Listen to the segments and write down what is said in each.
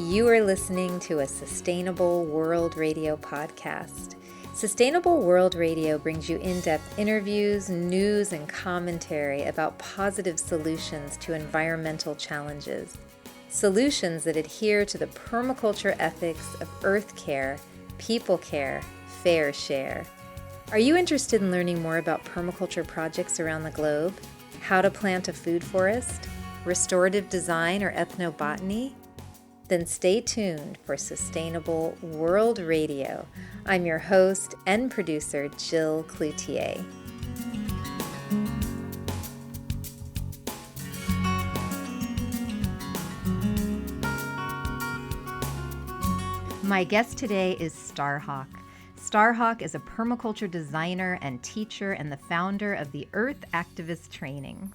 You are listening to a Sustainable World Radio podcast. Sustainable World Radio brings you in-depth interviews, news, and commentary about positive solutions to environmental challenges. Solutions that adhere to the permaculture ethics of earth care, people care, fair share. Are you interested in learning more about permaculture projects around the globe? How to plant a food forest? Restorative design or ethnobotany? Then stay tuned for Sustainable World Radio. I'm your host and producer, Jill Cloutier. My guest today is Starhawk. Starhawk is a permaculture designer and teacher and the founder of theEarth activist trainings.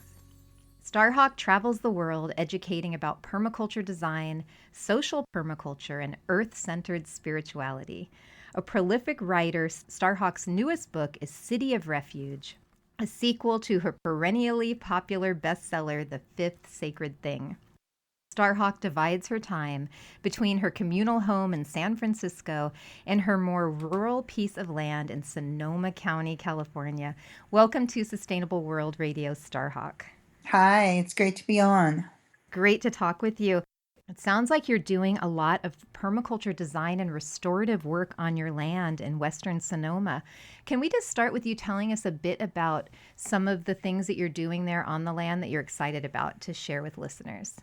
Starhawk travels the world educating about permaculture design, social permaculture, and earth-centered spirituality. A prolific writer, Starhawk's newest book is City of Refuge, a sequel to her perennially popular bestseller, The Fifth Sacred Thing. Starhawk divides her time between her communal home in San Francisco and her more rural piece of land in Sonoma County, California. Welcome to Sustainable World Radio, Starhawk. Hi, it's great to be on. Great to talk with you. It sounds like you're doing a lot of permaculture design and restorative work on your land in Western Sonoma. Can we just start with you telling us a bit about some of the things that you're doing there on the land that you're excited about to share with listeners?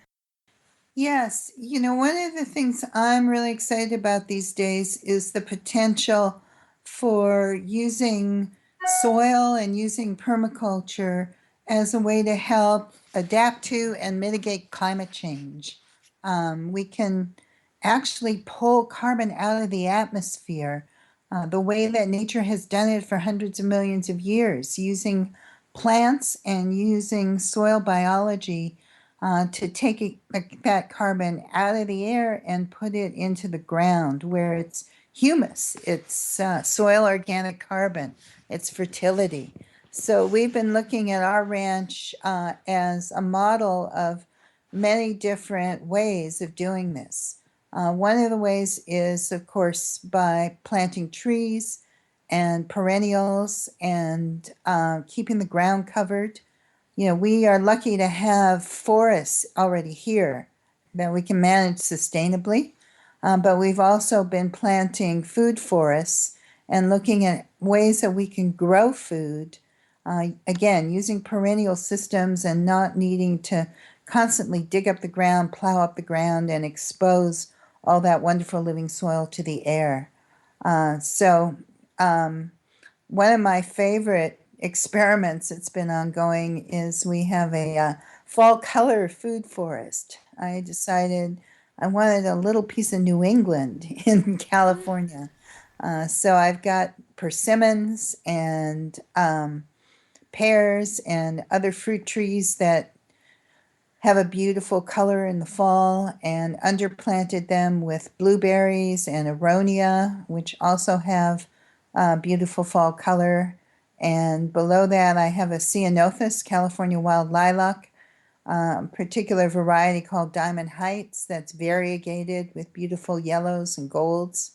Yes, one of the things I'm really excited about these days is the potential for using soil and using permaculture as a way to help adapt to and mitigate climate change. We can actually pull carbon out of the atmosphere the way that nature has done it for hundreds of millions of years, using plants and using soil biology to take that carbon out of the air and put it into the ground where it's humus, it's soil organic carbon, it's fertility. So we've been looking at our ranch as a model of many different ways of doing this. One of the ways is, of course, by planting trees and perennials and keeping the ground covered. We are lucky to have forests already here that we can manage sustainably, but we've also been planting food forests and looking at ways that we can grow food, again, using perennial systems and not needing to constantly dig up the ground, plow up the ground, and expose all that wonderful living soil to the air. So one of my favorite experiments that's been ongoing is we have a fall color food forest. I decided I wanted a little piece of New England in California. So I've got persimmons and pears and other fruit trees that have a beautiful color in the fall, and underplanted them with blueberries and aronia, which also have beautiful fall color. And below that, I have a ceanothus, California wild lilac, particular variety called Diamond Heights that's variegated with beautiful yellows and golds.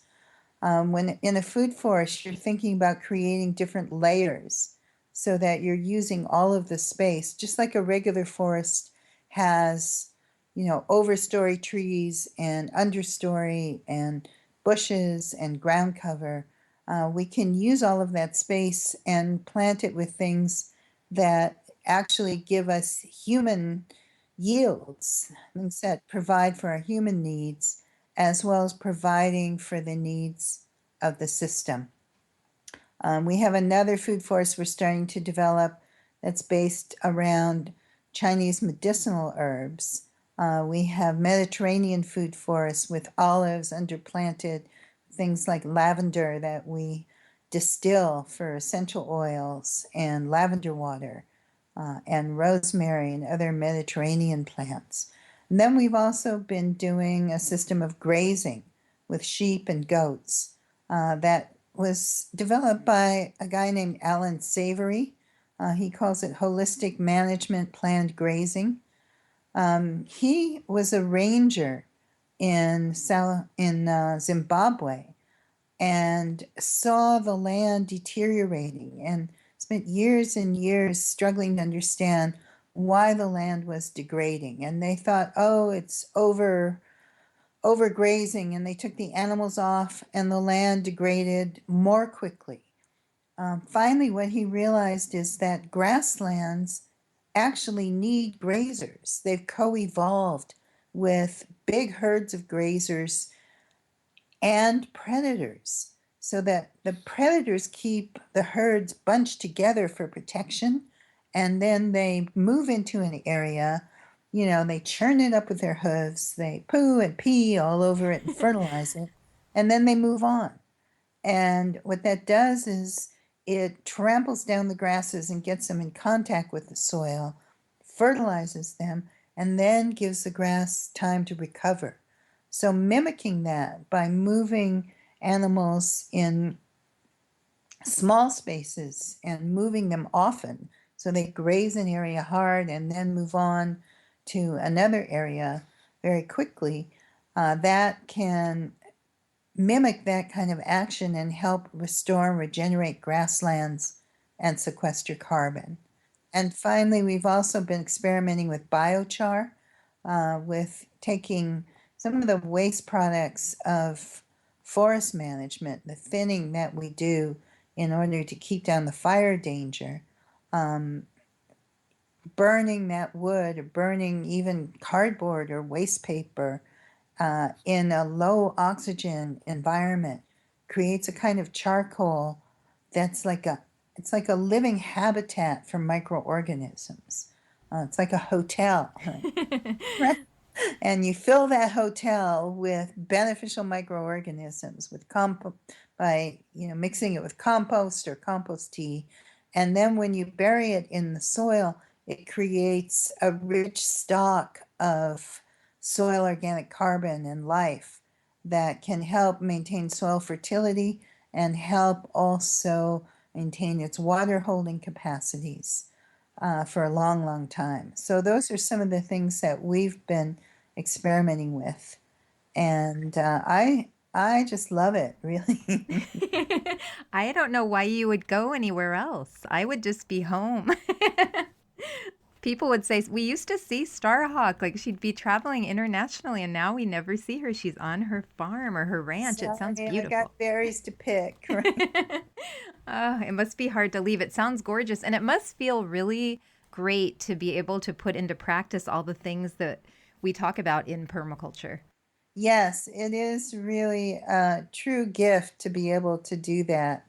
When in a food forest, you're thinking about creating different layers so that you're using all of the space, just like a regular forest has, overstory trees and understory and bushes and ground cover. We can use all of that space and plant it with things that actually give us human yields, things that provide for our human needs, as well as providing for the needs of the system. We have another food forest we're starting to develop that's based around Chinese medicinal herbs. We have Mediterranean food forests with olives underplanted, things like lavender that we distill for essential oils, and lavender water, and rosemary and other Mediterranean plants. And then we've also been doing a system of grazing with sheep and goats that was developed by a guy named Alan Savory. He calls it holistic management planned grazing. He was a ranger in Zimbabwe and saw the land deteriorating and spent years and years struggling to understand why the land was degrading. And they thought, oh, it's overgrazing, and they took the animals off and the land degraded more quickly. Finally, what he realized is that grasslands actually need grazers. They've co-evolved with big herds of grazers and predators, so that the predators keep the herds bunched together for protection, and then they move into an area, they churn it up with their hooves, they poo and pee all over it and fertilize it, and then they move on. And what that does is it tramples down the grasses and gets them in contact with the soil, fertilizes them, and then gives the grass time to recover. So mimicking that by moving animals in small spaces and moving them often, so they graze an area hard and then move on to another area very quickly, that can mimic that kind of action and help restore and regenerate grasslands and sequester carbon. And finally, we've also been experimenting with biochar, with taking some of the waste products of forest management, the thinning that we do in order to keep down the fire danger, burning that wood or burning even cardboard or waste paper in a low oxygen environment creates a kind of charcoal that's it's like a living habitat for microorganisms. It's like a hotel, right? And you fill that hotel with beneficial microorganisms by mixing it with compost or compost tea, and then when you bury it in the soil, it creates a rich stock of soil organic carbon and life that can help maintain soil fertility and help also maintain its water holding capacities for a long, long time. So those are some of the things that we've been experimenting with, and I just love it, really. I don't know why you would go anywhere else. I would just be home. People would say, we used to see Starhawk, like she'd be traveling internationally, and now we never see her. She's on her farm or her ranch. It sounds Sorry, I beautiful. got berries to pick. Right? Oh, it must be hard to leave. It sounds gorgeous. And it must feel really great to be able to put into practice all the things that we talk about in permaculture. Yes, it is really a true gift to be able to do that.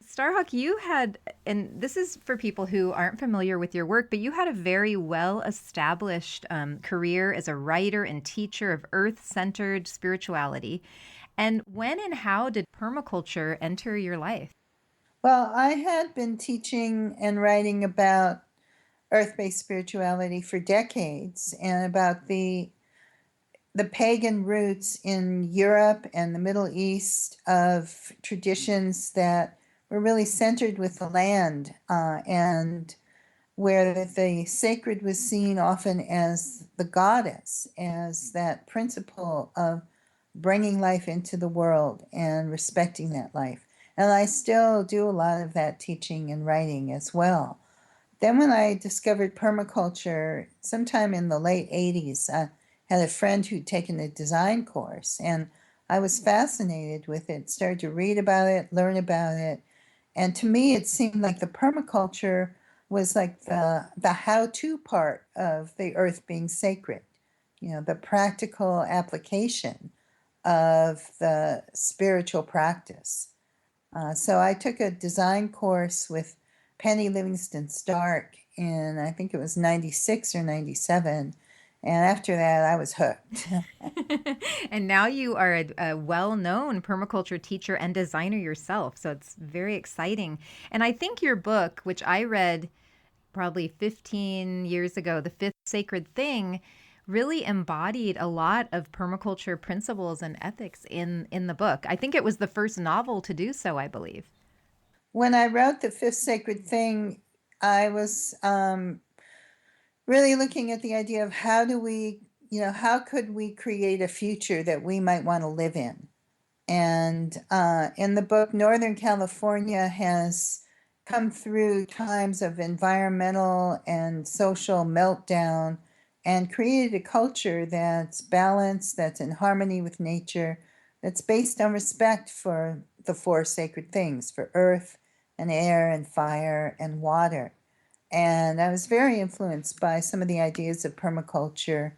Starhawk, you had, and this is for people who aren't familiar with your work, but you had a very well established career as a writer and teacher of earth centered spirituality. And when and how did permaculture enter your life? Well, I had been teaching and writing about earth-based spirituality for decades and about the pagan roots in Europe and the Middle East of traditions that were really centered with the land, and where the sacred was seen often as the goddess, as that principle of bringing life into the world and respecting that life. And I still do a lot of that teaching and writing as well. Then when I discovered permaculture, sometime in the late 80s, I had a friend who'd taken a design course, and I was fascinated with it, started to read about it, learn about it. And to me, it seemed like the permaculture was like the how-to part of the earth being sacred, the practical application of the spiritual practice. So I took a design course with Penny Livingston Stark in, I think it was 96 or 97. And after that, I was hooked. And now you are a well known permaculture teacher and designer yourself. So it's very exciting. And I think your book, which I read probably 15 years ago, The Fifth Sacred Thing, really embodied a lot of permaculture principles and ethics in the book. I think it was the first novel to do so, I believe. When I wrote The Fifth Sacred Thing, I was really looking at the idea of how do we how could we create a future that we might want to live in? And in the book, Northern California has come through times of environmental and social meltdown and created a culture that's balanced, that's in harmony with nature, that's based on respect for the four sacred things, for earth and air and fire and water. And I was very influenced by some of the ideas of permaculture,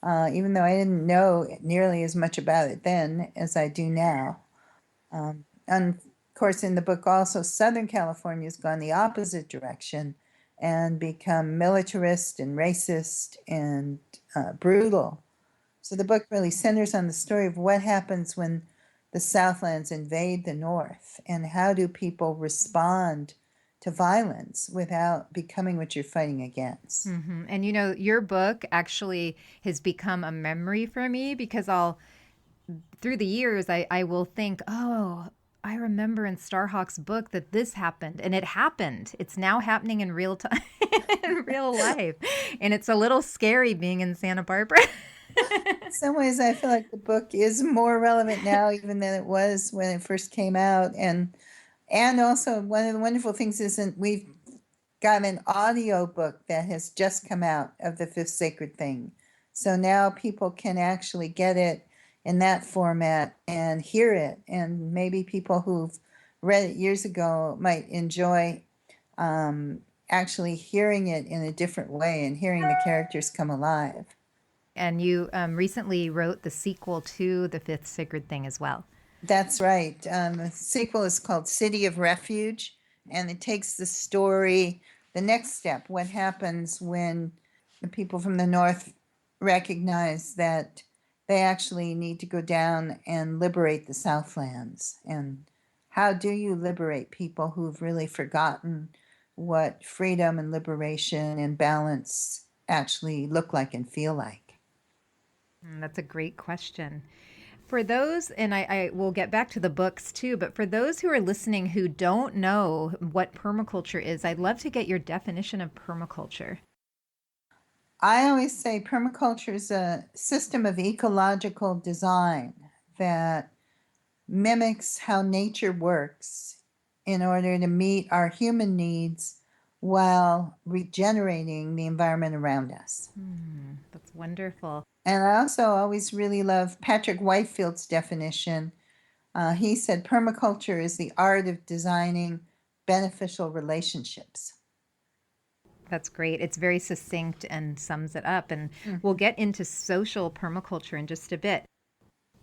even though I didn't know nearly as much about it then as I do now. And of course, in the book also, Southern California has gone the opposite direction and become militarist and racist and brutal. So the book really centers on the story of what happens when the Southlands invade the North, and how do people respond to violence without becoming what you're fighting against. And your book actually has become a memory for me, because through the years, I will think, oh, I remember in Starhawk's book that this happened, and it happened. It's now happening in real time, in real life. And it's a little scary being in Santa Barbara. In some ways, I feel like the book is more relevant now even than it was when it first came out. And also, one of the wonderful things is that we've got an audio book that has just come out of the fifth sacred thing. So now people can actually get it in that format and hear it. And maybe people who've read it years ago might enjoy actually hearing it in a different way and hearing the characters come alive. And you recently wrote the sequel to the fifth sacred thing as well. That's right. The sequel is called City of Refuge, and it takes the story, the next step, what happens when the people from the North recognize that they actually need to go down and liberate the Southlands. And how do you liberate people who've really forgotten what freedom and liberation and balance actually look like and feel like? That's a great question. For those, and I will get back to the books too, but for those who are listening who don't know what permaculture is, I'd love to get your definition of permaculture. I always say permaculture is a system of ecological design that mimics how nature works in order to meet our human needs while regenerating the environment around us. That's wonderful. And I also always really love Patrick Whitefield's definition. He said permaculture is the art of designing beneficial relationships. That's great. It's very succinct and sums it up. And we'll get into social permaculture in just a bit.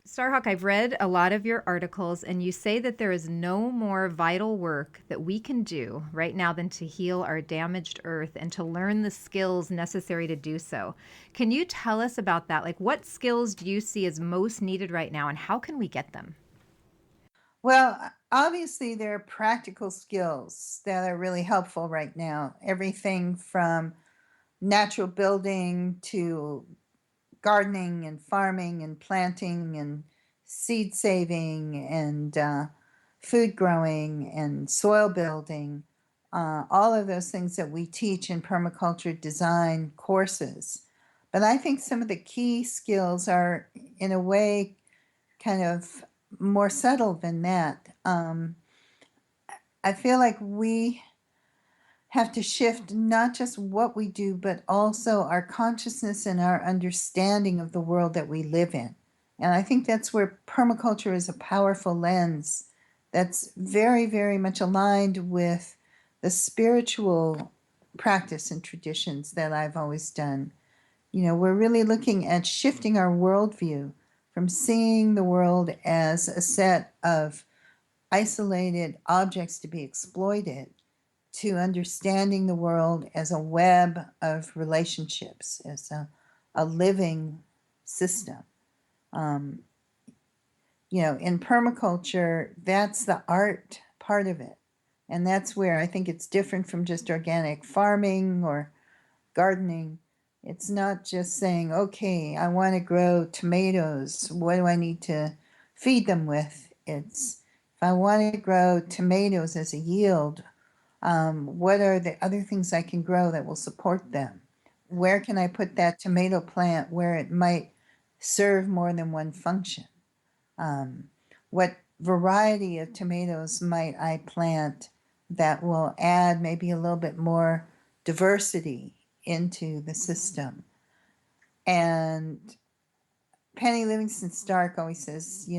Starhawk, I've read a lot of your articles, and you say that there is no more vital work that we can do right now than to heal our damaged earth and to learn the skills necessary to do so. Can you tell us about that? Like, what skills do you see as most needed right now, and how can we get them? Well, obviously, there are practical skills that are really helpful right now. Everything from natural building to gardening and farming and planting and seed saving and food growing and soil building, all of those things that we teach in permaculture design courses. But I think some of the key skills are, in a way, kind of more subtle than that. I feel like we have to shift not just what we do, but also our consciousness and our understanding of the world that we live in. And I think that's where permaculture is a powerful lens that's very, very much aligned with the spiritual practice and traditions that I've always done. We're really looking at shifting our worldview from seeing the world as a set of isolated objects to be exploited to understanding the world as a web of relationships, as a living system. In permaculture, that's the art part of it. And that's where I think it's different from just organic farming or gardening. It's not just saying, okay, I want to grow tomatoes. What do I need to feed them with? It's, if I want to grow tomatoes as a yield, what are the other things I can grow that will support them? where can I put that tomato plant where it might serve more than one function? What variety of tomatoes might I plant that will add maybe a little bit more diversity into the system? And Penny Livingston Stark always says,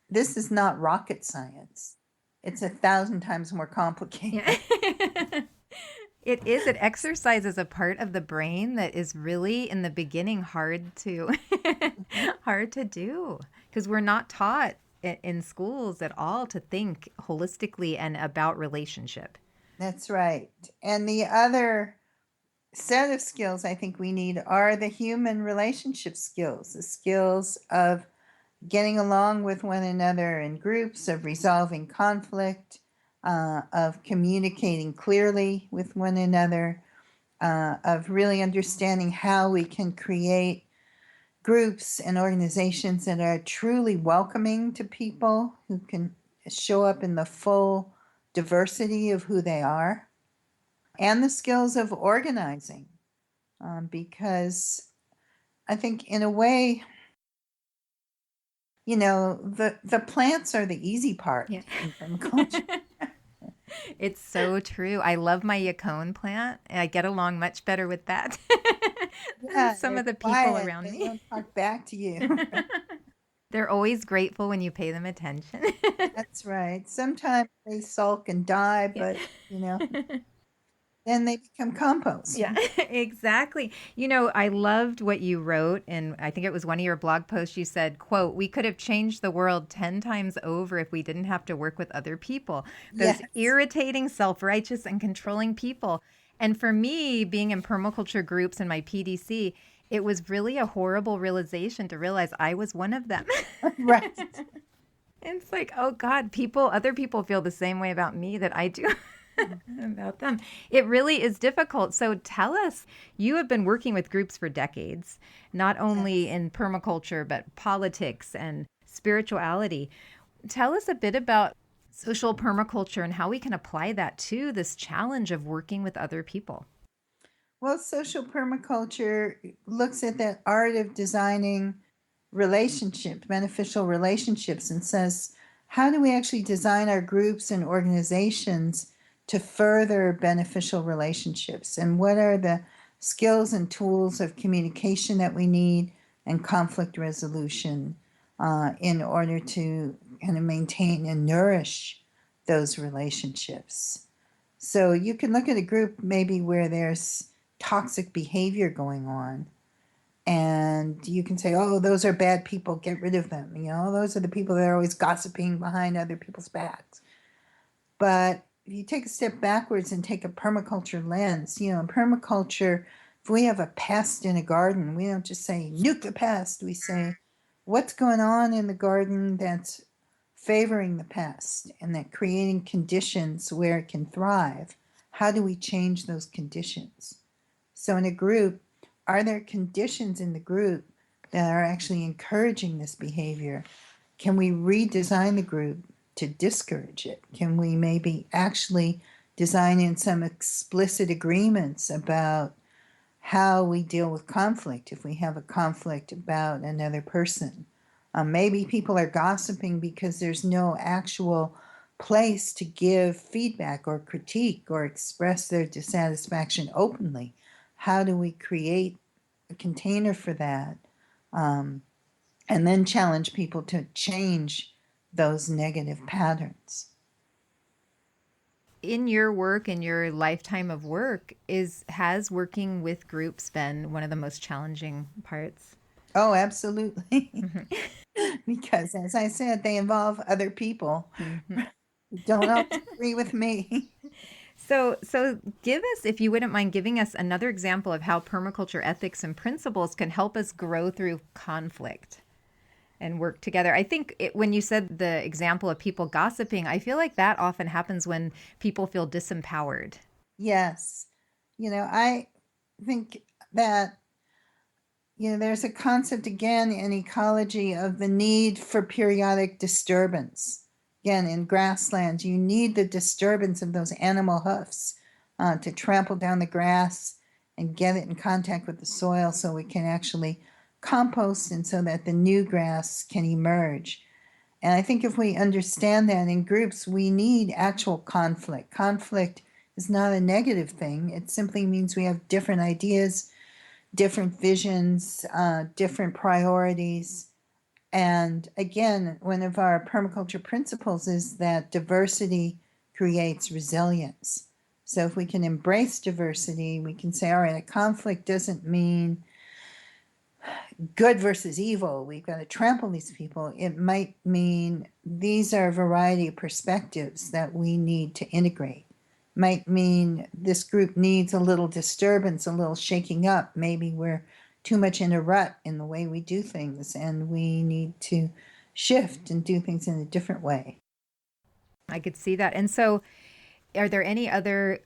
this is not rocket science. It's 1,000 times more complicated. Yeah. It is. It exercises a part of the brain that is really in the beginning hard to hard to do because we're not taught in schools at all to think holistically and about relationship. That's right. And the other set of skills I think we need are the human relationship skills, the skills of getting along with one another in groups, of resolving conflict, of communicating clearly with one another, of really understanding how we can create groups and organizations that are truly welcoming to people who can show up in the full diversity of who they are, and the skills of organizing, because I think in a way, the plants are the easy part in permaculture. It's so true. I love my yacon plant. I get along much better with that than some of the people quiet. around They me. don't talk back to you. They're always grateful when you pay them attention. That's right. Sometimes they sulk and die, but then they become compost. Yeah, exactly. I loved what you wrote, and I think it was one of your blog posts. You said, quote, "We could have changed the world 10 times over if we didn't have to work with other people. Those Yes. irritating, self-righteous, and controlling people." And for me, being in permaculture groups and my PDC, it was really a horrible realization to realize I was one of them. Right. It's like, oh God, other people feel the same way about me that I do about them. It really is difficult. So tell us, you have been working with groups for decades, not only in permaculture, but politics and spirituality. Tell us a bit about social permaculture and how we can apply that to this challenge of working with other people. Well, social permaculture looks at that art of designing relationships, beneficial relationships, and says, how do we actually design our groups and organizations to further beneficial relationships? And what are the skills and tools of communication that we need and conflict resolution in order to kind of maintain and nourish those relationships? So you can look at a group maybe where there's toxic behavior going on, and you can say, oh, those are bad people, get rid of them. Those are the people that are always gossiping behind other people's backs. But if you take a step backwards and take a permaculture lens, in permaculture, if we have a pest in a garden, we don't just say, nuke the pest. We say, what's going on in the garden that's favoring the pest and that creating conditions where it can thrive? How do we change those conditions? So in a group, are there conditions in the group that are actually encouraging this behavior? Can we redesign the group to discourage it? Can we maybe actually design in some explicit agreements about how we deal with conflict if we have a conflict about another person? Maybe people are gossiping because there's no actual place to give feedback or critique or express their dissatisfaction openly. How do we create a container for that? And then challenge people to change those negative patterns. In your work, in your lifetime of work, has working with groups been one of the most challenging parts? Oh, absolutely. Because as I said, they involve other people who don't always agree with me. So give us, if you wouldn't mind giving us another example of how permaculture ethics and principles can help us grow through conflict and work together. I think when you said the example of people gossiping, I feel like that often happens when people feel disempowered. Yes. I think that, there's a concept again in ecology of the need for periodic disturbance. Again, in grasslands, you need the disturbance of those animal hoofs to trample down the grass and get it in contact with the soil so we can actually compost and so that the new grass can emerge. And I think if we understand that in groups, we need actual conflict. Conflict is not a negative thing. It simply means we have different ideas, different visions, different priorities. And again, one of our permaculture principles is that diversity creates resilience. So if we can embrace diversity, we can say, all right, a conflict doesn't mean good versus evil. We've got to trample these people. It might mean these are a variety of perspectives that we need to integrate. Might mean this group needs a little disturbance, a little shaking up. Maybe we're too much in a rut in the way we do things, and we need to shift and do things in a different way. I could see that. And so, are there any other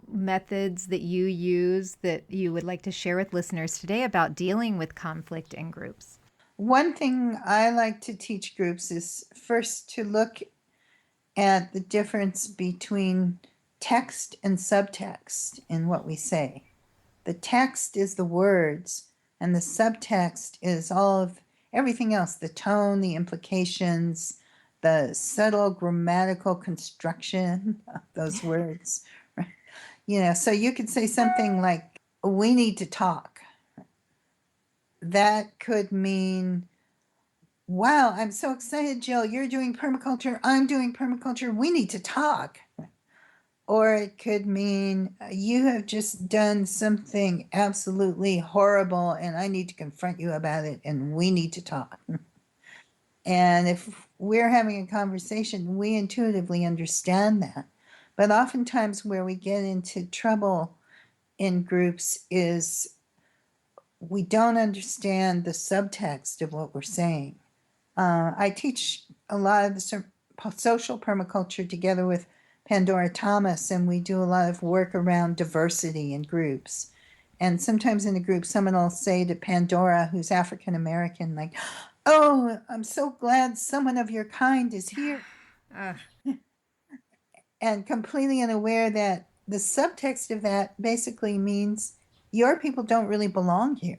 methods that you use that you would like to share with listeners today about dealing with conflict in groups? One thing I like to teach groups is first to look at the difference between text and subtext in what we say. The text is the words, and the subtext is all of everything else, the tone, the implications, the subtle grammatical construction of those words. So you could say something like, we need to talk. That could mean, wow, I'm so excited, Jill. You're doing permaculture. I'm doing permaculture. We need to talk. Or it could mean, you have just done something absolutely horrible and I need to confront you about it and we need to talk. And if we're having a conversation, we intuitively understand that. But oftentimes where we get into trouble in groups is we don't understand the subtext of what we're saying. I teach a lot of the social permaculture together with Pandora Thomas, and we do a lot of work around diversity in groups. And sometimes in a group, someone will say to Pandora, who's African American, like, oh, I'm so glad someone of your kind is here. And completely unaware that the subtext of that basically means your people don't really belong here.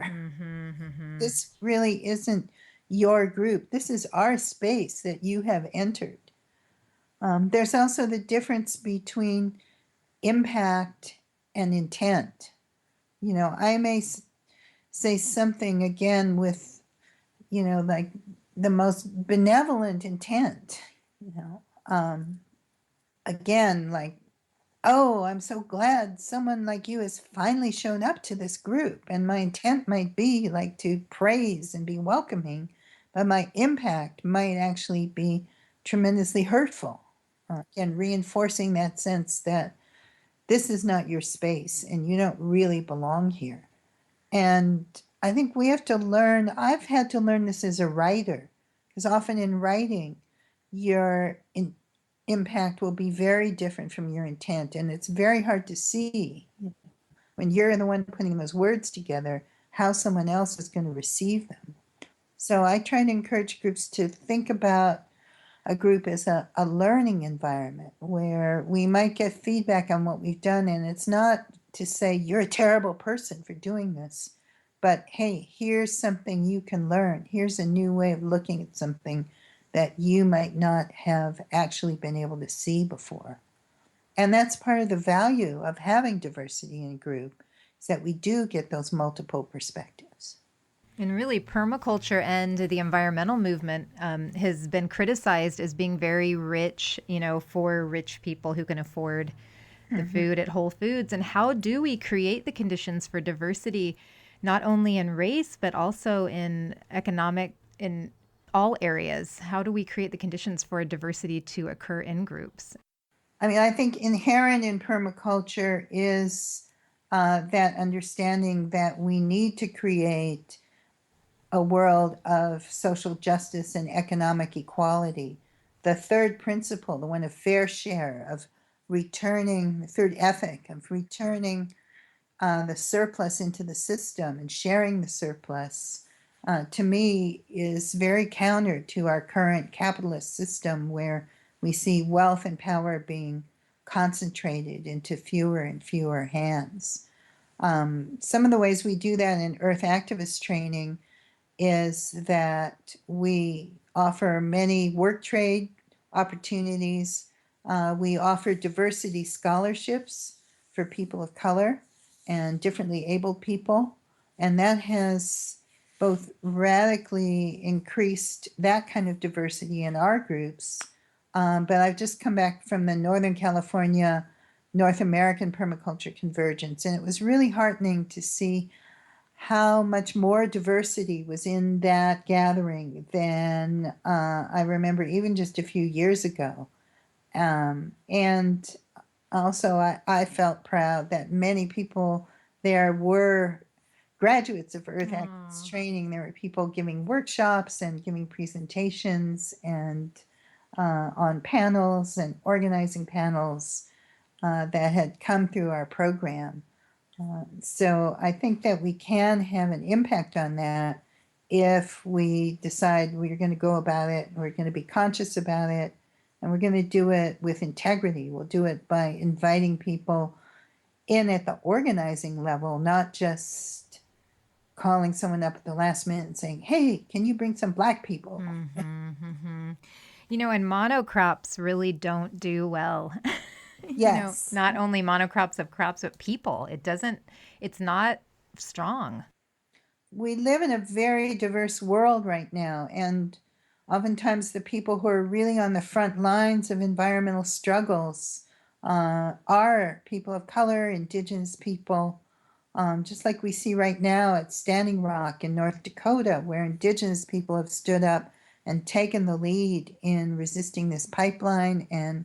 This really isn't your group. This is our space that you have entered. There's also the difference between impact and intent. I may say something again with, like the most benevolent intent, again, like, oh, I'm so glad someone like you has finally shown up to this group. And my intent might be like to praise and be welcoming, but my impact might actually be tremendously hurtful. And reinforcing that sense that this is not your space and you don't really belong here. And I think we have to learn, I've had to learn this as a writer, because often in writing, your impact will be very different from your intent. And it's very hard to see when you're the one putting those words together, how someone else is going to receive them. So I try to encourage groups to think about a group as a learning environment where we might get feedback on what we've done. And it's not to say you're a terrible person for doing this, but hey, here's something you can learn. Here's a new way of looking at something that you might not have actually been able to see before. And that's part of the value of having diversity in a group, is that we do get those multiple perspectives. And really, permaculture and the environmental movement has been criticized as being very rich, for rich people who can afford the food at Whole Foods. And how do we create the conditions for diversity, not only in race, but also in economic, in all areas? How do we create the conditions for diversity to occur in groups? I think inherent in permaculture is that understanding that we need to create a world of social justice and economic equality. The third principle, the one of fair share, of returning, the third ethic of returning the surplus into the system and sharing the surplus, to me is very counter to our current capitalist system, where we see wealth and power being concentrated into fewer and fewer hands. Some of the ways we do that in earth activist training is that we offer many work trade opportunities. We offer diversity scholarships for people of color and differently abled people. And that has both radically increased that kind of diversity in our groups. But I've just come back from the Northern California North American Permaculture Convergence, and it was really heartening to see how much more diversity was in that gathering than I remember even just a few years ago. And also, I felt proud that many people there were graduates of Earth Acts training. There were people giving workshops and giving presentations and on panels and organizing panels that had come through our program. So I think that we can have an impact on that if we decide we're going to go about it, we're going to be conscious about it, and we're going to do it with integrity. We'll do it by inviting people in at the organizing level, not just calling someone up at the last minute and saying, hey, can you bring some Black people? And monocrops really don't do well. Yes. Not only monocrops of crops, but people. It's not strong. We live in a very diverse world right now, and oftentimes the people who are really on the front lines of environmental struggles are people of color, indigenous people, just like we see right now at Standing Rock in North Dakota, where indigenous people have stood up and taken the lead in resisting this pipeline and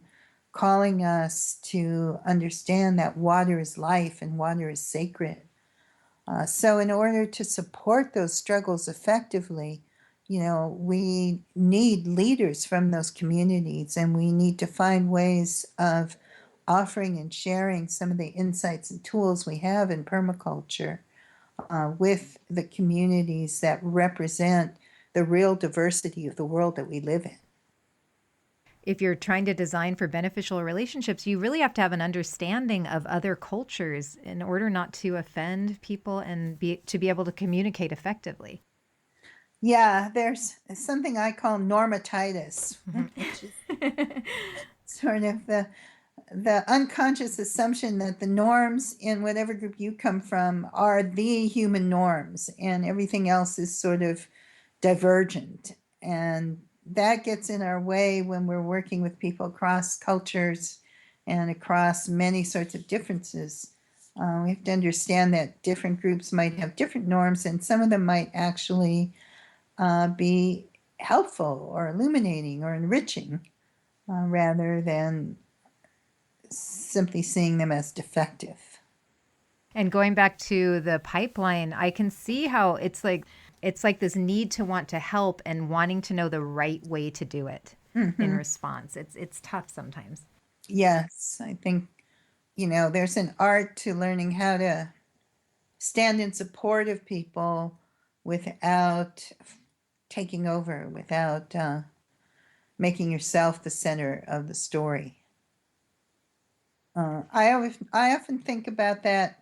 calling us to understand that water is life and water is sacred. So in order to support those struggles effectively, we need leaders from those communities, and we need to find ways of offering and sharing some of the insights and tools we have in permaculture with the communities that represent the real diversity of the world that we live in. If you're trying to design for beneficial relationships, you really have to have an understanding of other cultures in order not to offend people and to be able to communicate effectively. Yeah, there's something I call normatitis, which is sort of the unconscious assumption that the norms in whatever group you come from are the human norms and everything else is sort of divergent. And that gets in our way when we're working with people across cultures and across many sorts of differences. We have to understand that different groups might have different norms, and some of them might actually be helpful or illuminating or enriching rather than simply seeing them as defective. And going back to the pipeline, I can see how it's like this need to want to help and wanting to know the right way to do it in response. It's tough sometimes. Yes, I think, there's an art to learning how to stand in support of people without taking over, without making yourself the center of the story. I often think about that,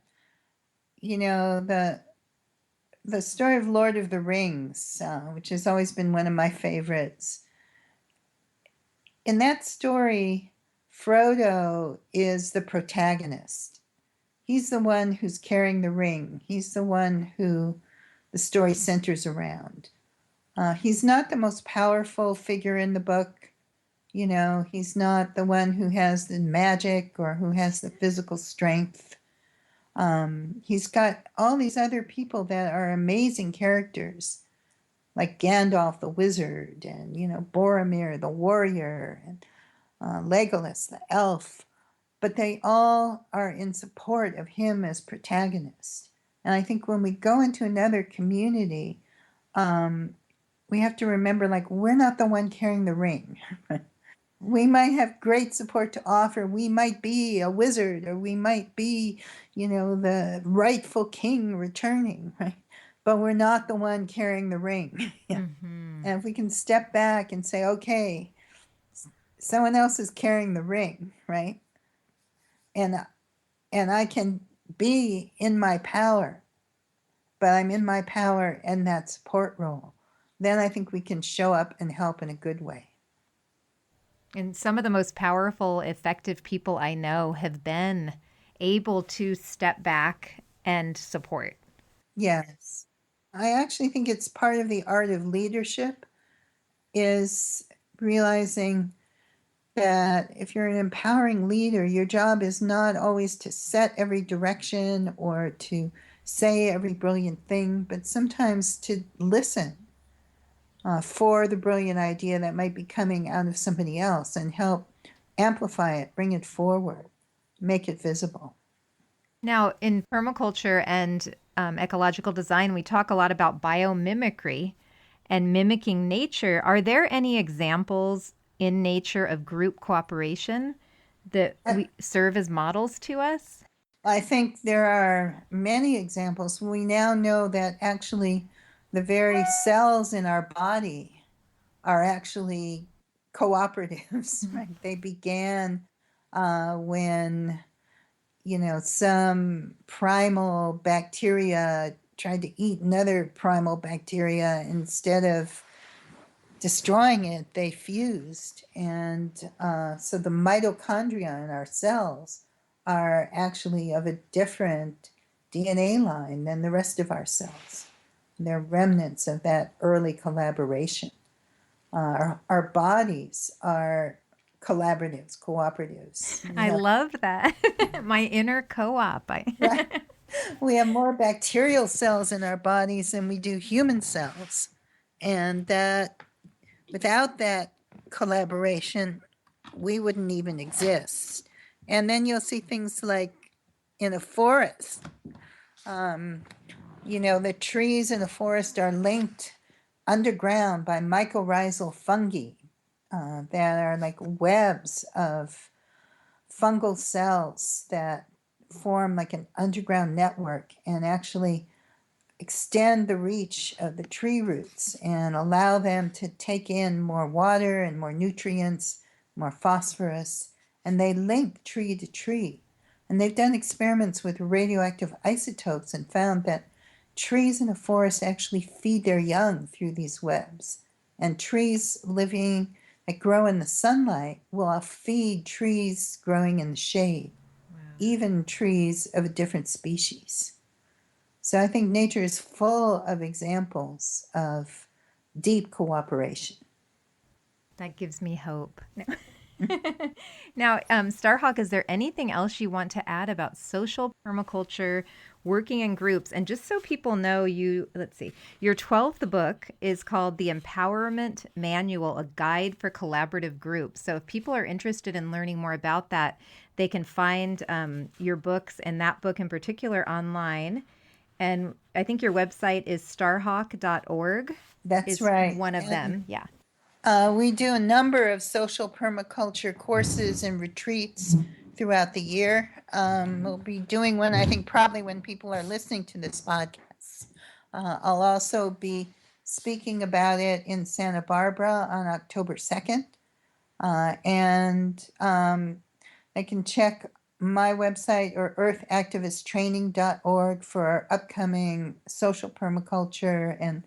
the story of Lord of the Rings, which has always been one of my favorites. In that story, Frodo is the protagonist. He's the one who's carrying the ring. He's the one who the story centers around. He's not the most powerful figure in the book. He's not the one who has the magic or who has the physical strength. He's got all these other people that are amazing characters, like Gandalf the wizard, and Boromir the warrior, and Legolas the elf. But they all are in support of him as protagonist. And I think when we go into another community, we have to remember, we're not the one carrying the ring. We might have great support to offer. We might be a wizard, or we might be, the rightful king returning, right? But we're not the one carrying the ring. And if we can step back and say, okay, someone else is carrying the ring, right? And I can be in my power, but I'm in my power in that support role, then I think we can show up and help in a good way. And some of the most powerful, effective people I know have been able to step back and support. Yes. I actually think it's part of the art of leadership is realizing that if you're an empowering leader, your job is not always to set every direction or to say every brilliant thing, but sometimes to listen for the brilliant idea that might be coming out of somebody else and help amplify it, bring it forward, make it visible. Now, in permaculture and ecological design, we talk a lot about biomimicry and mimicking nature. Are there any examples in nature of group cooperation that we serve as models to us? I think there are many examples. We now know that actually the very cells in our body are actually cooperatives, right? They began when, some primal bacteria tried to eat another primal bacteria. Instead of destroying it, they fused. And so the mitochondria in our cells are actually of a different DNA line than the rest of our cells. They're remnants of that early collaboration. Our bodies are collaboratives, cooperatives. I love that. My inner co-op. Right. We have more bacterial cells in our bodies than we do human cells. And that without that collaboration, we wouldn't even exist. And then you'll see things like in a forest. The trees in a forest are linked underground by mycorrhizal fungi that are like webs of fungal cells that form like an underground network and actually extend the reach of the tree roots and allow them to take in more water and more nutrients, more phosphorus, and they link tree to tree. And they've done experiments with radioactive isotopes and found that trees in a forest actually feed their young through these webs. And trees that grow in the sunlight will feed trees growing in the shade, even trees of a different species. So I think nature is full of examples of deep cooperation. That gives me hope. Now, Starhawk, is there anything else you want to add about social permaculture, working in groups? And just so people know, let's see, your 12th book is called The Empowerment Manual, a guide for collaborative groups. So if people are interested in learning more about that, they can find your books and that book in particular online. And I think your website is starhawk.org. That's right. One of them. Yeah. We do a number of social permaculture courses and retreats throughout the year. We'll be doing one, I think, probably when people are listening to this podcast. I'll also be speaking about it in Santa Barbara on October 2nd. And they can check my website or earthactivisttraining.org for our upcoming social permaculture and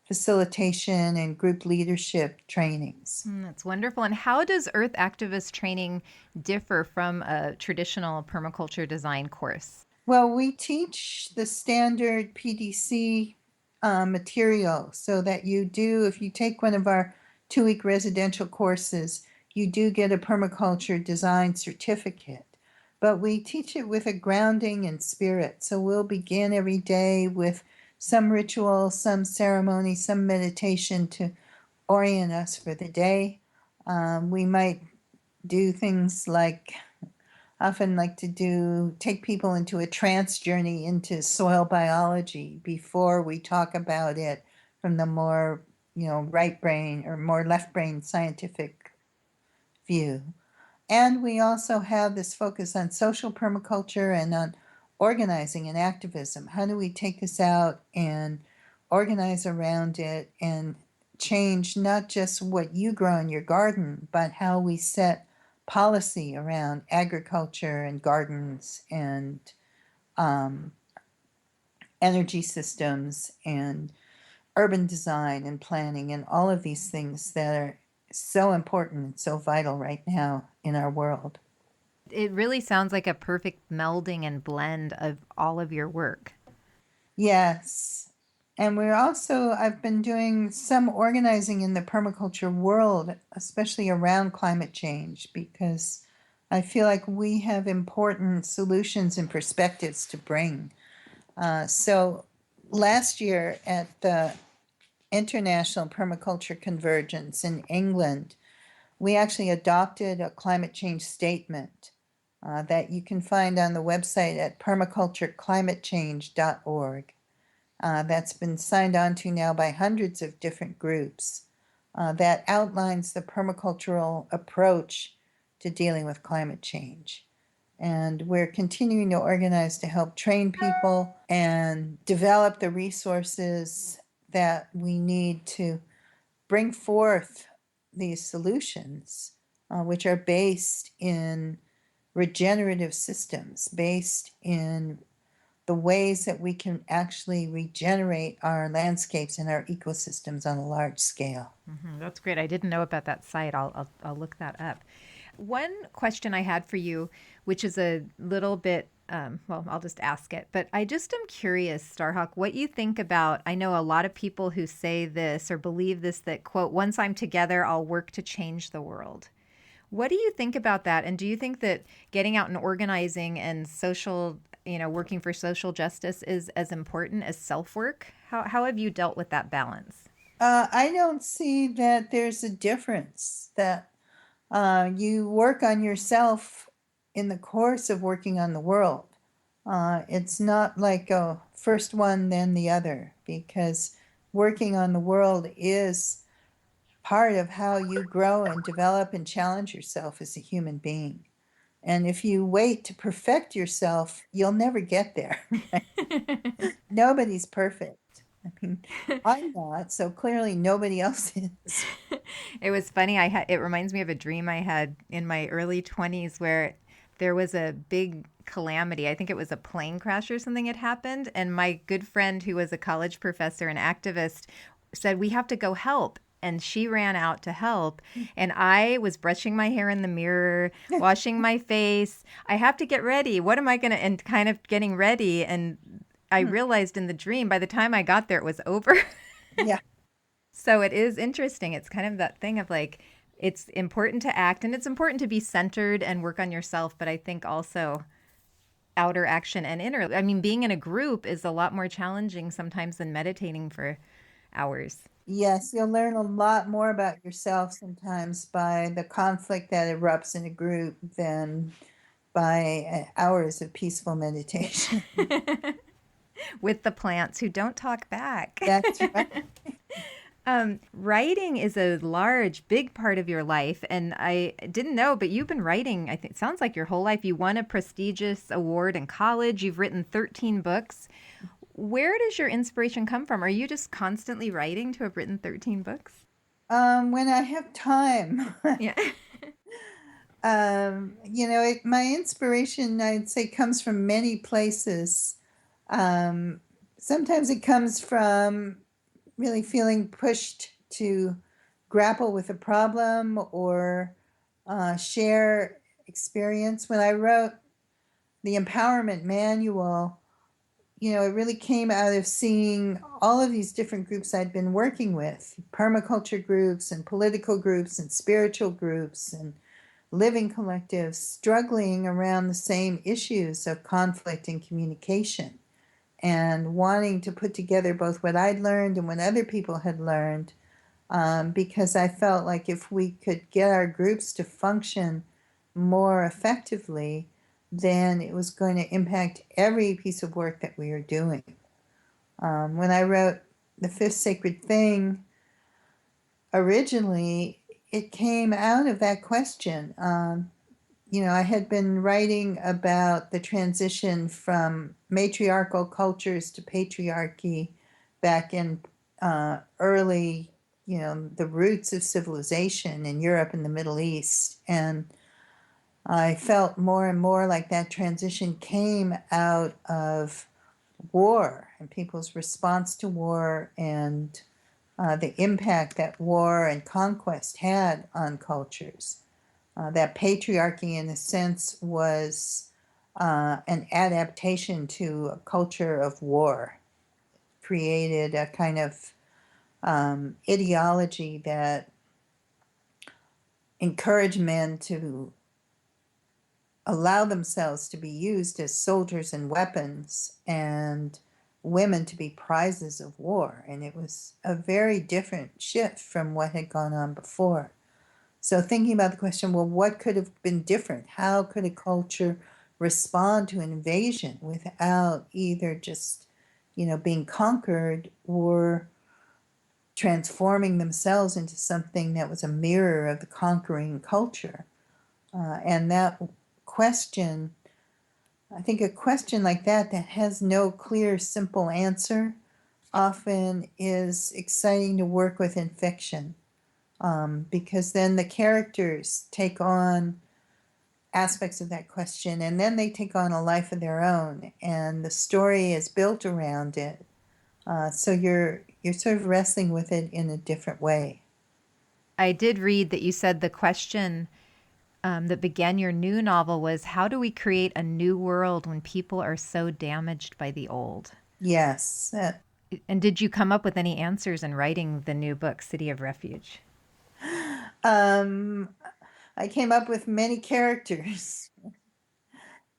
facilitation and group leadership trainings. That's wonderful. And how does Earth Activist training differ from a traditional permaculture design course? Well, we teach the standard PDC material so that if you take one of our 2-week residential courses, you do get a permaculture design certificate. But we teach it with a grounding in spirit. So we'll begin every day with some ritual, some ceremony, some meditation to orient us for the day. We might do things take people into a trance journey into soil biology before we talk about it from the more, right brain or more left brain scientific view. And we also have this focus on social permaculture and on organizing and activism. How do we take this out and organize around it and change not just what you grow in your garden, but how we set policy around agriculture and gardens and um, energy systems and urban design and planning and all of these things that are so important and so vital right now in our world. It really sounds like a perfect melding and blend of all of your work. Yes. And I've been doing some organizing in the permaculture world, especially around climate change, because I feel like we have important solutions and perspectives to bring. So last year at the International Permaculture Convergence in England, we actually adopted a climate change statement that you can find on the website at permacultureclimatechange.org. That's been signed on to now by hundreds of different groups that outlines the permacultural approach to dealing with climate change. And we're continuing to organize to help train people and develop the resources that we need to bring forth these solutions, which are based in regenerative systems, based in the ways that we can actually regenerate our landscapes and our ecosystems on a large scale. That's great. I didn't know about that site. I'll look that up. One question I had for you, which is a little bit, well, I'll just ask it, but I just am curious, Starhawk, what you think about, I know a lot of people who say this or believe this, that quote, once I'm together, I'll work to change the world. What do you think about that? And do you think that getting out and organizing and social, working for social justice is as important as self-work? How have you dealt with that balance? I don't see that there's a difference, that you work on yourself in the course of working on the world. It's not like a first one, then the other, because working on the world is part of how you grow and develop and challenge yourself as a human being. And if you wait to perfect yourself, you'll never get there. Right? Nobody's perfect. I mean, I'm not, so clearly nobody else is. It was funny. It reminds me of a dream I had in my early 20s where there was a big calamity. I think it was a plane crash or something had happened. And my good friend, who was a college professor and activist, said, "We have to go help." And she ran out to help. And I was brushing my hair in the mirror, washing my face. I have to get ready. What am I going to, and kind of getting ready. And I realized in the dream, by the time I got there, it was over. Yeah. So it is interesting. It's kind of that thing of like, it's important to act and it's important to be centered and work on yourself. But I think also outer action and inner, I mean, being in a group is a lot more challenging sometimes than meditating for hours. Yes, you'll learn a lot more about yourself sometimes by the conflict that erupts in a group than by hours of peaceful meditation. With the plants who don't talk back. That's right. Writing is a large, big part of your life. And I didn't know, but you've been writing, I think, it sounds like your whole life. You won a prestigious award in college. You've written 13 books. Where does your inspiration come from? Are you just constantly writing to have written 13 books? When I have time. Yeah. My inspiration, I'd say, comes from many places. Sometimes it comes from really feeling pushed to grapple with a problem or share experience. When I wrote the Empowerment Manual, it really came out of seeing all of these different groups I'd been working with, permaculture groups and political groups and spiritual groups and living collectives, struggling around the same issues of conflict and communication, and wanting to put together both what I'd learned and what other people had learned, because I felt like if we could get our groups to function more effectively, then it was going to impact every piece of work that we were doing. When I wrote The Fifth Sacred Thing, originally, it came out of that question. I had been writing about the transition from matriarchal cultures to patriarchy back in early, the roots of civilization in Europe and the Middle East. And I felt more and more like that transition came out of war and people's response to war and the impact that war and conquest had on cultures. That patriarchy, in a sense, was an adaptation to a culture of war, created a kind of ideology that encouraged men to allow themselves to be used as soldiers and weapons, and women to be prizes of war. And it was a very different shift from what had gone on before. So thinking about the question, well, what could have been different? How could a culture respond to an invasion without either just, being conquered or transforming themselves into something that was a mirror of the conquering culture? And that question, I think a question like that has no clear, simple answer often is exciting to work with in fiction, because then the characters take on aspects of that question and then they take on a life of their own and the story is built around it. So you're sort of wrestling with it in a different way. I did read that you said the question that began your new novel was, how do we create a new world when people are so damaged by the old? Yes. And did you come up with any answers in writing the new book, City of Refuge? Um, I came up with many characters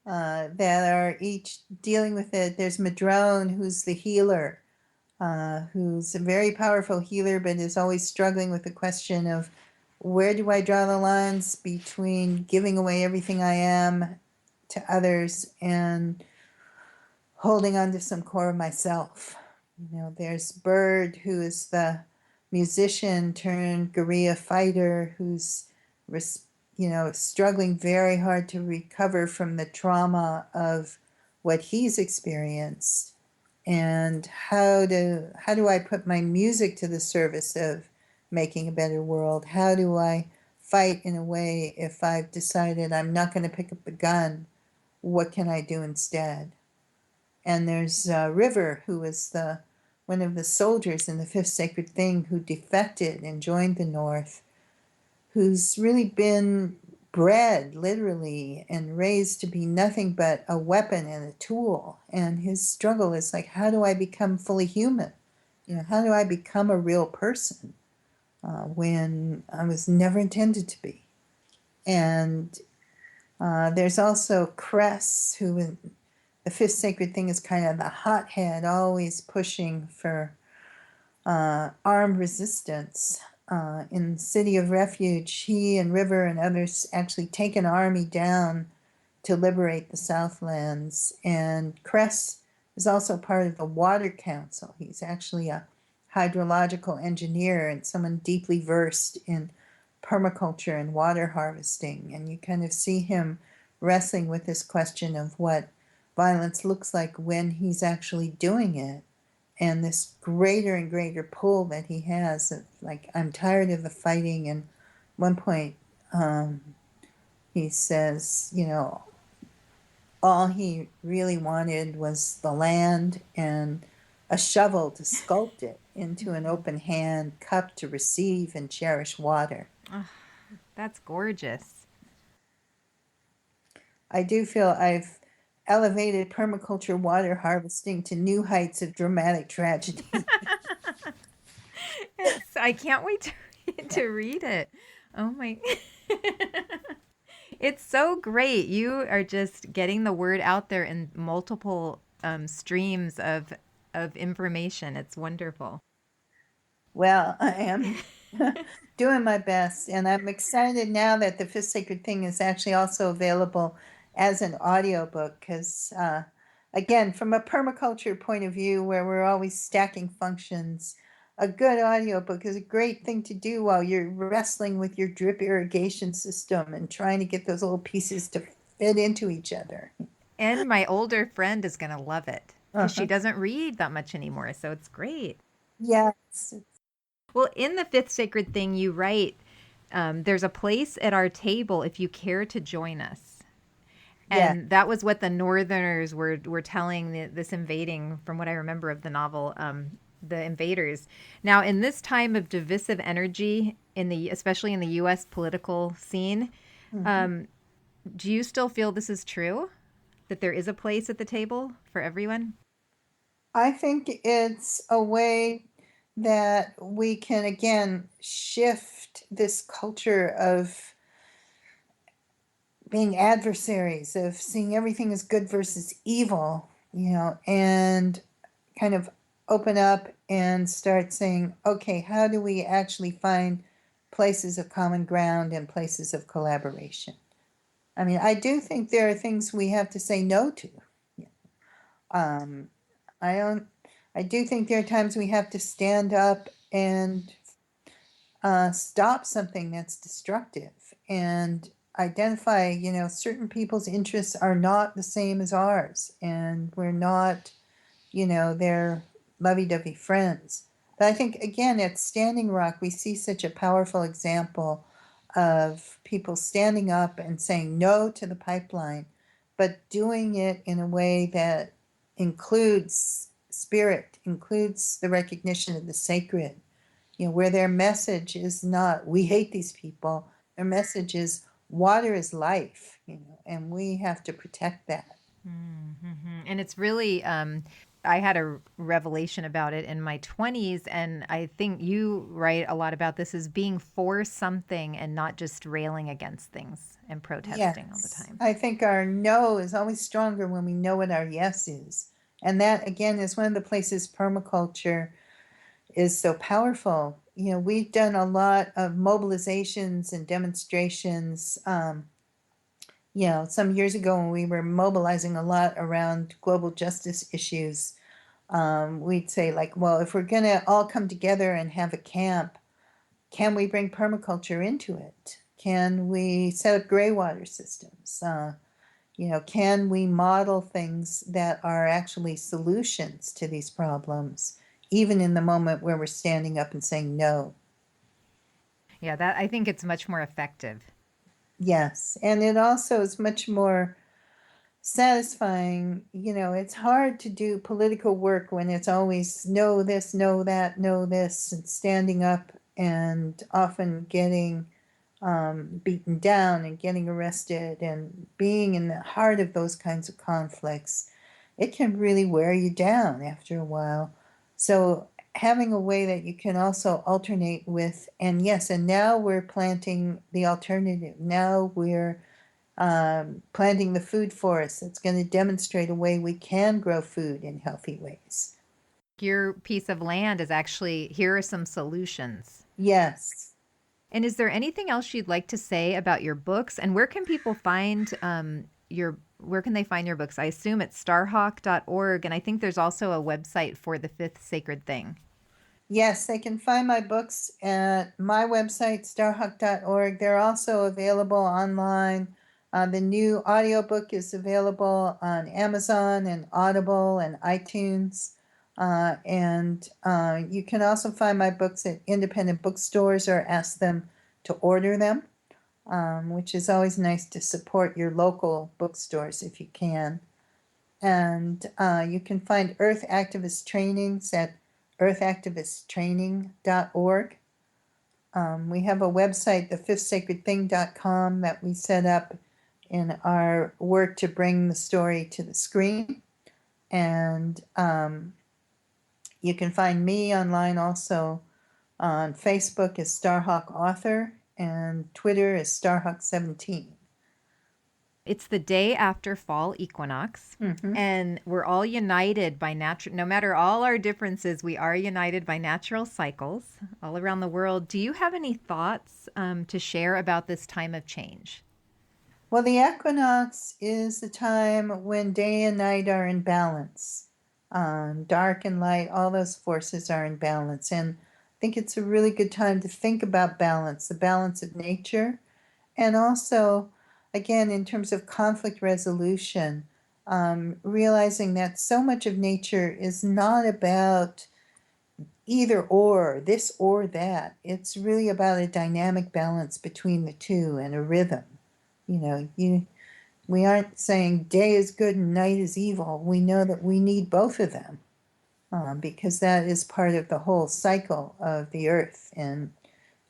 that are each dealing with it. There's Madrone, who's the healer, who's a very powerful healer, but is always struggling with the question of where do I draw the lines between giving away everything I am to others and holding on to some core of myself. There's Bird, who is the musician turned guerrilla fighter, who's struggling very hard to recover from the trauma of what he's experienced. And how do I put my music to the service of making a better world? How do I fight in a way if I've decided I'm not going to pick up the gun? What can I do instead? And there's River, who was one of the soldiers in the Fifth Sacred Thing who defected and joined the North, who's really been bred literally and raised to be nothing but a weapon and a tool. And his struggle is like, how do I become fully human? How do I become a real person when I was never intended to be? And there's also Cress, who the Fifth Sacred Thing is kind of the hothead, always pushing for armed resistance. In City of Refuge, he and River and others actually take an army down to liberate the Southlands. And Cress is also part of the Water Council. He's actually a hydrological engineer and someone deeply versed in permaculture and water harvesting. And you kind of see him wrestling with this question of what violence looks like when he's actually doing it, and this greater and greater pull that he has of, like, I'm tired of the fighting. And at one point he says, all he really wanted was the land and a shovel to sculpt it into an open hand cup to receive and cherish water. Oh, that's gorgeous. I do feel I've elevated permaculture water harvesting to new heights of dramatic tragedy. I can't wait to read it. Oh my. It's so great. You are just getting the word out there in multiple streams of information. It's wonderful. Well, I am doing my best, and I'm excited now that the Fifth Sacred Thing is actually also available as an audiobook because, again, from a permaculture point of view, where we're always stacking functions, a good audiobook is a great thing to do while you're wrestling with your drip irrigation system and trying to get those little pieces to fit into each other. And my older friend is going to love it because she Uh-huh. doesn't read that much anymore. So it's great. Yes. Well, in the Fifth Sacred Thing, you write there's a place at our table if you care to join us. Yeah. And that was what the Northerners were telling this invading, from what I remember of the novel, the invaders. Now, in this time of divisive energy, especially in the U.S. political scene, Mhm. do you still feel this is true? That there is a place at the table for everyone? I think it's a way that we can again shift this culture of being adversaries, of seeing everything as good versus evil, and kind of open up and start saying, okay, how do we actually find places of common ground and places of collaboration? I mean, I do think there are things we have to say no to. Um, I don't. I do think there are times we have to stand up and stop something that's destructive and identify, certain people's interests are not the same as ours, and we're not, their lovey-dovey friends. But I think, again, at Standing Rock, we see such a powerful example of people standing up and saying no to the pipeline, but doing it in a way that includes spirit, includes the recognition of the sacred, where their message is not, we hate these people. Their message is, water is life, and we have to protect that. Mm-hmm. And it's really, I had a revelation about it in my 20s. And I think you write a lot about this as being for something and not just railing against things and protesting all the Yes, time. I think our no is always stronger when we know what our yes is. And that, again, is one of the places permaculture is so powerful. We've done a lot of mobilizations and demonstrations. Some years ago when we were mobilizing a lot around global justice issues, we'd say, like, well, if we're going to all come together and have a camp, can we bring permaculture into it? Can we set up gray water systems? Can we model things that are actually solutions to these problems, even in the moment where we're standing up and saying no? Yeah, that I think it's much more effective. Yes. And it also is much more satisfying. It's hard to do political work when it's always no this, no that, no this, and standing up and often getting beaten down and getting arrested and being in the heart of those kinds of conflicts. It can really wear you down after a while. So having a way that you can also alternate with, and yes, and now we're planting the alternative. Now we're planting the food forest that's going to demonstrate a way we can grow food in healthy ways. Your piece of land is actually, here are some solutions. Yes. And is there anything else you'd like to say about your books? And where can people find where can they find your books? I assume it's starhawk.org. And I think there's also a website for the fifth sacred thing. Yes, they can find my books at my website, starhawk.org. They're also available online. The new audiobook is available on Amazon and Audible and iTunes. And you can also find my books at independent bookstores or ask them to order them, which is always nice to support your local bookstores if you can. And you can find Earth Activist Trainings at earthactivisttraining.org. We have a website, thefifthsacredthing.com, that we set up in our work to bring the story to the screen. And you can find me online also on Facebook as Starhawk Author and Twitter as Starhawk17. It's the day after fall equinox, Mm-hmm. and we're all united by natural, no matter all our differences, we are united by natural cycles all around the world. Do you have any thoughts to share about this time of change? Well, the equinox is the time when day and night are in balance. Dark and light, all those forces are in balance. And I think it's a really good time to think about balance, the balance of nature, and also, again, in terms of conflict resolution, realizing that so much of nature is not about either or, this or that. It's really about a dynamic balance between the two and a rhythm. We aren't saying day is good and night is evil. We know that we need both of them, because that is part of the whole cycle of the earth. And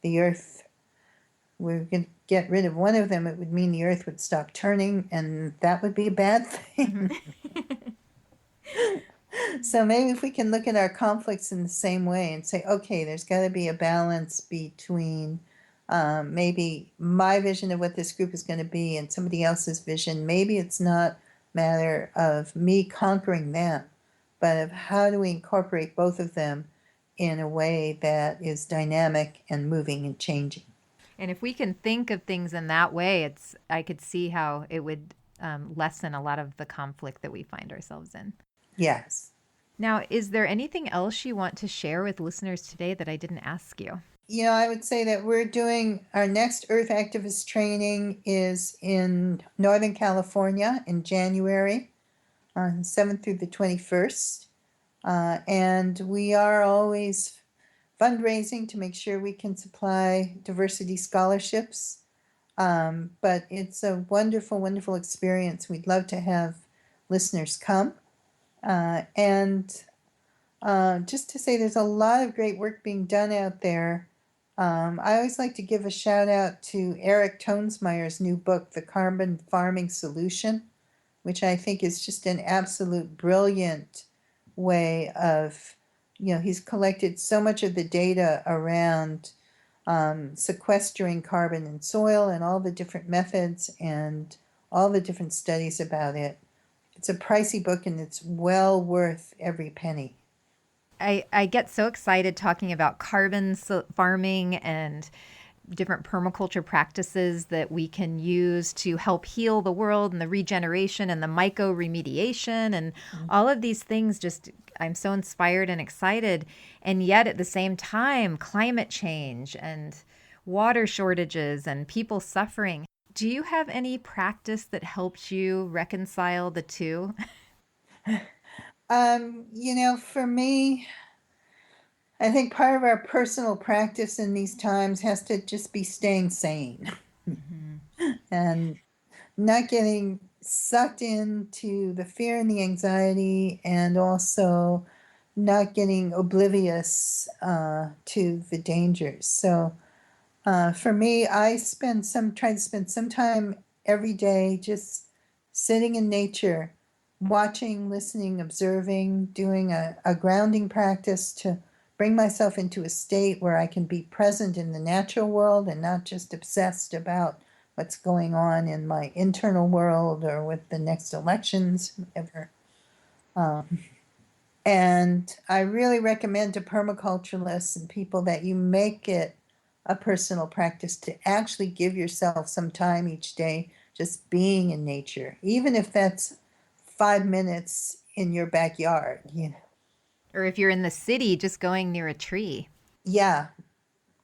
the earth, we're going to get rid of one of them, it would mean the earth would stop turning, and that would be a bad thing. So maybe if we can look at our conflicts in the same way and say, okay, there's got to be a balance between maybe my vision of what this group is going to be and somebody else's vision. Maybe it's not a matter of me conquering them, but of how do we incorporate both of them in a way that is dynamic and moving and changing. And if we can think of things in that way, I could see how it would lessen a lot of the conflict that we find ourselves in. Yes. Now, is there anything else you want to share with listeners today that I didn't ask you? I would say that we're doing our next Earth Activist training is in Northern California in January, on 7th through the 21st. And we are always fundraising to make sure we can supply diversity scholarships. But it's a wonderful, wonderful experience. We'd love to have listeners come. And just to say there's a lot of great work being done out there. I always like to give a shout out to Eric Tonesmeyer's new book, The Carbon Farming Solution, which I think is just an absolute brilliant way of, he's collected so much of the data around sequestering carbon in soil and all the different methods and all the different studies about it. It's a pricey book and it's well worth every penny. I get so excited talking about carbon farming and different permaculture practices that we can use to help heal the world and the regeneration and the myco remediation and all of these things. Just, I'm so inspired and excited. And yet at the same time, climate change and water shortages and people suffering. Do you have any practice that helps you reconcile the two? For me, I think part of our personal practice in these times has to just be staying sane and not getting sucked into the fear and the anxiety, and also not getting oblivious to the dangers. So for me, I try to spend some time every day just sitting in nature, watching, listening, observing, doing a grounding practice to bring myself into a state where I can be present in the natural world and not just obsessed about what's going on in my internal world or with the next elections, whatever. And I really recommend to permaculturalists and people that you make it a personal practice to actually give yourself some time each day just being in nature, even if that's 5 minutes in your backyard. Or if you're in the city, just going near a tree. Yeah,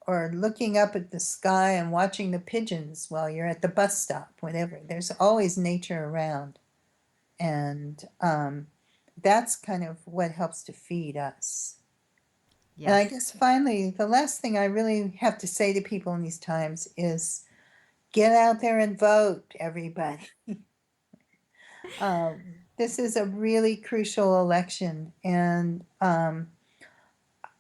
or looking up at the sky and watching the pigeons while you're at the bus stop, whatever. There's always nature around. And that's kind of what helps to feed us. Yes. And I guess finally, the last thing I really have to say to people in these times is get out there and vote, everybody. This is a really crucial election, and I'm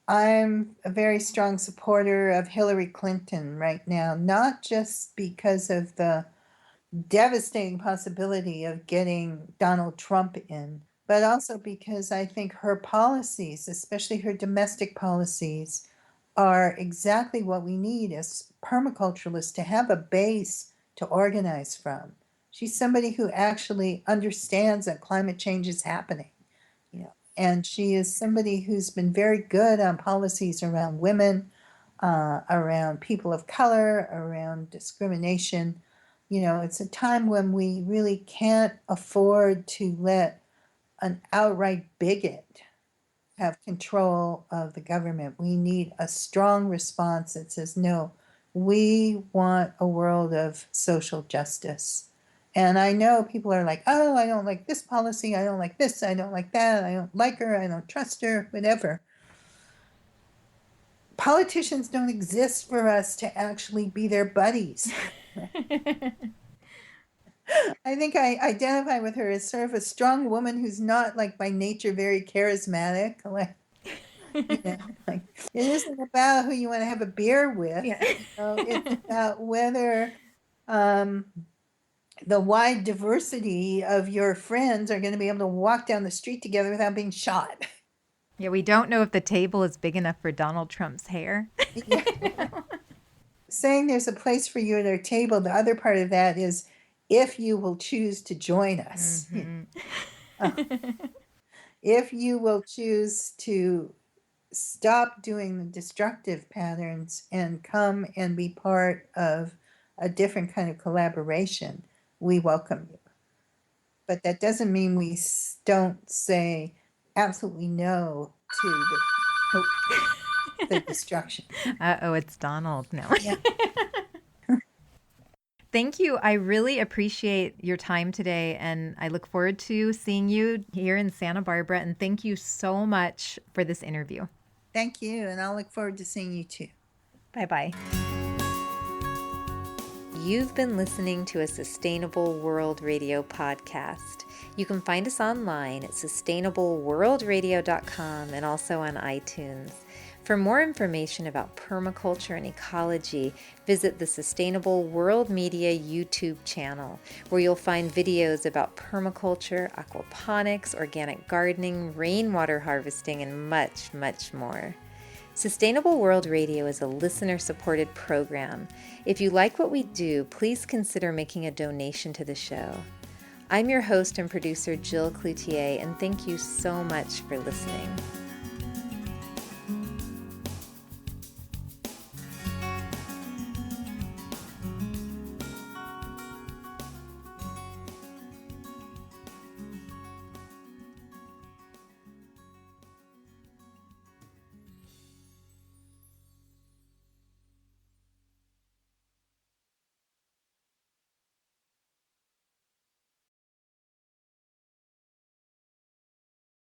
a very strong supporter of Hillary Clinton right now, not just because of the devastating possibility of getting Donald Trump in, but also because I think her policies, especially her domestic policies, are exactly what we need as permaculturalists to have a base to organize from. She's somebody who actually understands that climate change is happening, and she is somebody who's been very good on policies around women, around people of color, around discrimination. It's a time when we really can't afford to let an outright bigot have control of the government. We need a strong response that says, no, we want a world of social justice. And I know people are like, oh, I don't like this policy, I don't like this, I don't like that, I don't like her, I don't trust her, whatever. politicians don't exist for us to actually be their buddies. I think I identify with her as sort of a strong woman who's not like by nature very charismatic. Like, like it isn't about who you want to have a beer with. Yeah. It's about whether the wide diversity of your friends are going to be able to walk down the street together without being shot. Yeah, we don't know if the table is big enough for Donald Trump's hair. Saying there's a place for you at our table, the other part of that is if you will choose to join us. If you will choose to stop doing the destructive patterns and come and be part of a different kind of collaboration, we welcome you. But that doesn't mean we don't say absolutely no to the destruction. Uh-oh, it's Donald. No. Yeah. Thank you. I really appreciate your time today, and I look forward to seeing you here in Santa Barbara. And thank you so much for this interview. Thank you, and I'll look forward to seeing you too. Bye-bye. You've been listening to a Sustainable World Radio podcast. You can find us online at sustainableworldradio.com and also on iTunes. For more information about permaculture and ecology, visit the Sustainable World Media YouTube channel, where you'll find videos about permaculture, aquaponics, organic gardening, rainwater harvesting, and much, much more. Sustainable World Radio is a listener-supported program. If you like what we do, please consider making a donation to the show. I'm your host and producer, Jill Cloutier, and thank you so much for listening.